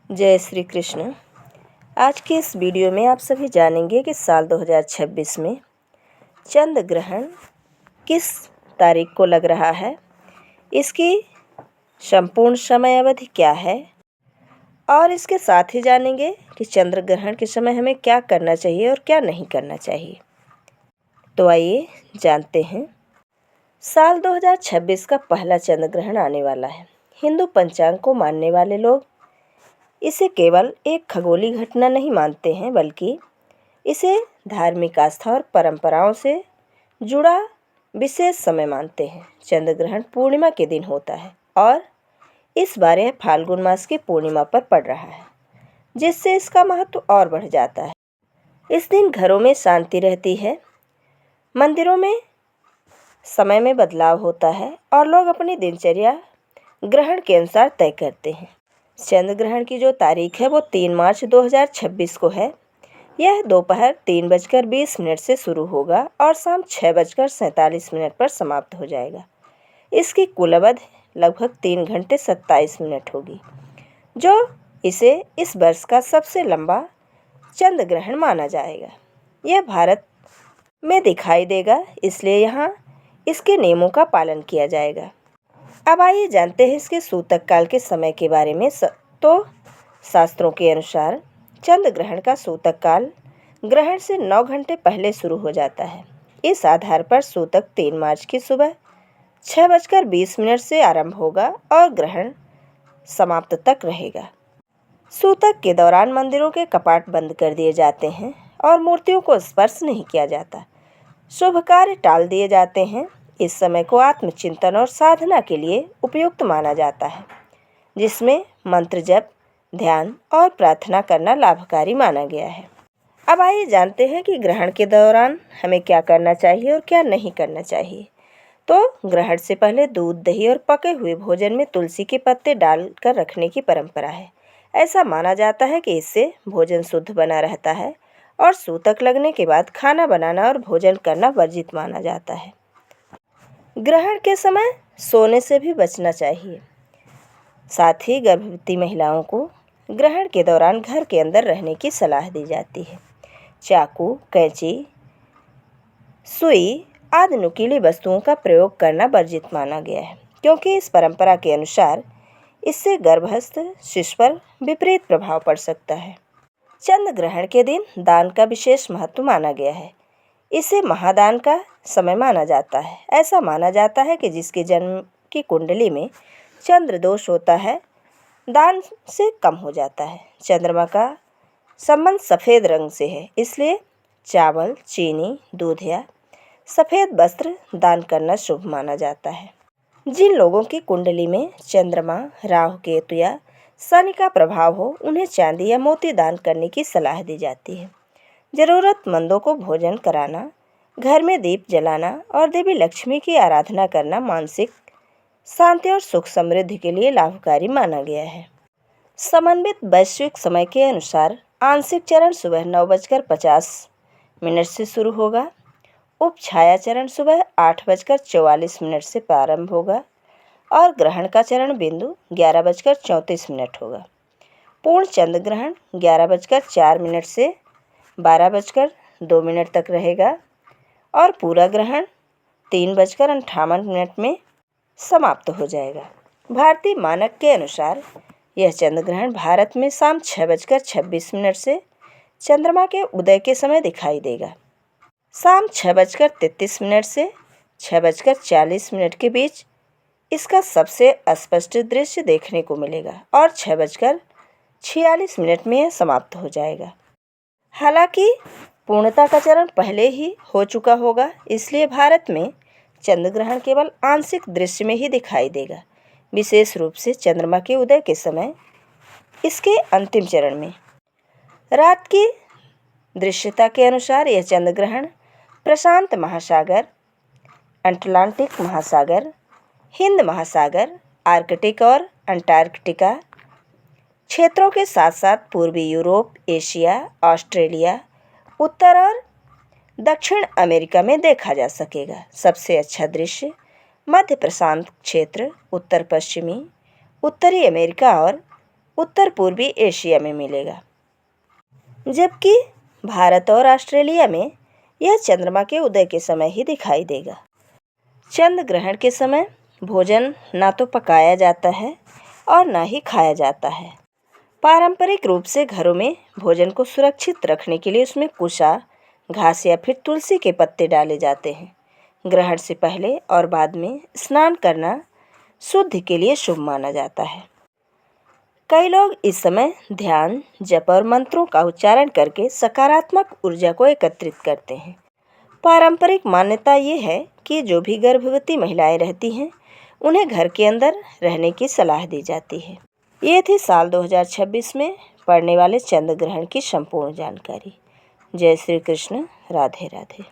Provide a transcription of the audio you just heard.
जय श्री कृष्ण। आज के इस वीडियो में आप सभी जानेंगे कि साल 2026 में चंद्र ग्रहण किस तारीख को लग रहा है, इसकी संपूर्ण समय अवधि क्या है और इसके साथ ही जानेंगे कि चंद्र ग्रहण के समय हमें क्या करना चाहिए और क्या नहीं करना चाहिए। तो आइए जानते हैं। साल 2026 का पहला चंद्र ग्रहण आने वाला है। हिंदू पंचांग को मानने वाले लोग इसे केवल एक खगोलीय घटना नहीं मानते हैं, बल्कि इसे धार्मिक आस्था और परंपराओं से जुड़ा विशेष समय मानते हैं। चंद्र ग्रहण पूर्णिमा के दिन होता है और इस बार यह फाल्गुन मास की पूर्णिमा पर पड़ रहा है, जिससे इसका महत्व और बढ़ जाता है। इस दिन घरों में शांति रहती है, मंदिरों में समय में बदलाव होता है और लोग अपनी दिनचर्या ग्रहण के अनुसार तय करते हैं। चंद्र ग्रहण की जो तारीख है वो 3 मार्च 2026 को है। यह दोपहर 3:20 से शुरू होगा और शाम 6:47 पर समाप्त हो जाएगा। इसकी कुल अवधि लगभग 3 घंटे 27 मिनट होगी, जो इसे इस वर्ष का सबसे लंबा चंद्र ग्रहण माना जाएगा। यह भारत में दिखाई देगा, इसलिए यहाँ इसके नियमों का पालन किया जाएगा। अब आइए जानते हैं इसके सूतक काल के समय के बारे में। तो शास्त्रों के अनुसार चंद्र ग्रहण का सूतक काल ग्रहण से 9 घंटे पहले शुरू हो जाता है। इस आधार पर सूतक 3 मार्च की सुबह 6:20 से आरंभ होगा और ग्रहण समाप्त तक रहेगा। सूतक के दौरान मंदिरों के कपाट बंद कर दिए जाते हैं और मूर्तियों को स्पर्श नहीं किया जाता। शुभ कार्य टाल दिए जाते हैं। इस समय को आत्मचिंतन और साधना के लिए उपयुक्त माना जाता है, जिसमें मंत्र जप, ध्यान और प्रार्थना करना लाभकारी माना गया है। अब आइए जानते हैं कि ग्रहण के दौरान हमें क्या करना चाहिए और क्या नहीं करना चाहिए। तो ग्रहण से पहले दूध, दही और पके हुए भोजन में तुलसी के पत्ते डालकर रखने की परंपरा है। ऐसा माना जाता है कि इससे भोजन शुद्ध बना रहता है और सूतक लगने के बाद खाना बनाना और भोजन करना वर्जित माना जाता है। ग्रहण के समय सोने से भी बचना चाहिए। साथ ही गर्भवती महिलाओं को ग्रहण के दौरान घर के अंदर रहने की सलाह दी जाती है। चाकू, कैंची, सुई आदि नुकीली वस्तुओं का प्रयोग करना वर्जित माना गया है, क्योंकि इस परंपरा के अनुसार इससे गर्भस्थ शिशु पर विपरीत प्रभाव पड़ सकता है। चंद्र ग्रहण के दिन दान का विशेष महत्व माना गया है। इसे महादान का समय माना जाता है। ऐसा माना जाता है कि जिसके जन्म की कुंडली में चंद्र दोष होता है, दान से कम हो जाता है। चंद्रमा का संबंध सफ़ेद रंग से है, इसलिए चावल, चीनी, दूध या सफ़ेद वस्त्र दान करना शुभ माना जाता है। जिन लोगों की कुंडली में चंद्रमा, राहु, केतु या शनि का प्रभाव हो, उन्हें चांदी या मोती दान करने की सलाह दी जाती है। ज़रूरतमंदों को भोजन कराना, घर में दीप जलाना और देवी लक्ष्मी की आराधना करना मानसिक शांति और सुख समृद्धि के लिए लाभकारी माना गया है। समन्वित वैश्विक समय के अनुसार आंशिक चरण सुबह 9:50 से शुरू होगा। उपछाया चरण सुबह 8:44 से प्रारंभ होगा और ग्रहण का चरण बिंदु 11:34 होगा। पूर्ण चंद्र ग्रहण 11:04 से 12:02 तक रहेगा और पूरा ग्रहण 3:58 में समाप्त हो जाएगा। भारतीय मानक के अनुसार यह चंद्र ग्रहण भारत में शाम 6:26 से चंद्रमा के उदय के समय दिखाई देगा। शाम 6:33 से 6:40 के बीच इसका सबसे स्पष्ट दृश्य देखने को मिलेगा और 6:46 में यह समाप्त हो जाएगा। हालांकि पूर्णता का चरण पहले ही हो चुका होगा, इसलिए भारत में चंद्र ग्रहण केवल आंशिक दृश्य में ही दिखाई देगा, विशेष रूप से चंद्रमा के उदय के समय। इसके अंतिम चरण में रात की दृश्यता के अनुसार यह चंद्र ग्रहण प्रशांत महासागर, अटलांटिक महासागर, हिंद महासागर, आर्कटिक और अंटार्कटिका क्षेत्रों के साथ साथ पूर्वी यूरोप, एशिया, ऑस्ट्रेलिया, उत्तर और दक्षिण अमेरिका में देखा जा सकेगा। सबसे अच्छा दृश्य मध्य प्रशांत क्षेत्र, उत्तर पश्चिमी, उत्तरी अमेरिका और उत्तर पूर्वी एशिया में मिलेगा, जबकि भारत और ऑस्ट्रेलिया में यह चंद्रमा के उदय के समय ही दिखाई देगा। चंद्र ग्रहण के समय भोजन ना तो पकाया जाता है और ना ही खाया जाता है। पारंपरिक रूप से घरों में भोजन को सुरक्षित रखने के लिए उसमें कुसा, घास या फिर तुलसी के पत्ते डाले जाते हैं। ग्रहण से पहले और बाद में स्नान करना शुद्धि के लिए शुभ माना जाता है। कई लोग इस समय ध्यान, जप और मंत्रों का उच्चारण करके सकारात्मक ऊर्जा को एकत्रित करते हैं। पारंपरिक मान्यता ये है कि जो भी गर्भवती महिलाएं रहती हैं उन्हें घर के अंदर रहने की सलाह दी जाती है। ये थी साल 2026 में पड़ने वाले चंद्र ग्रहण की संपूर्ण जानकारी। जय श्री कृष्ण, राधे राधे।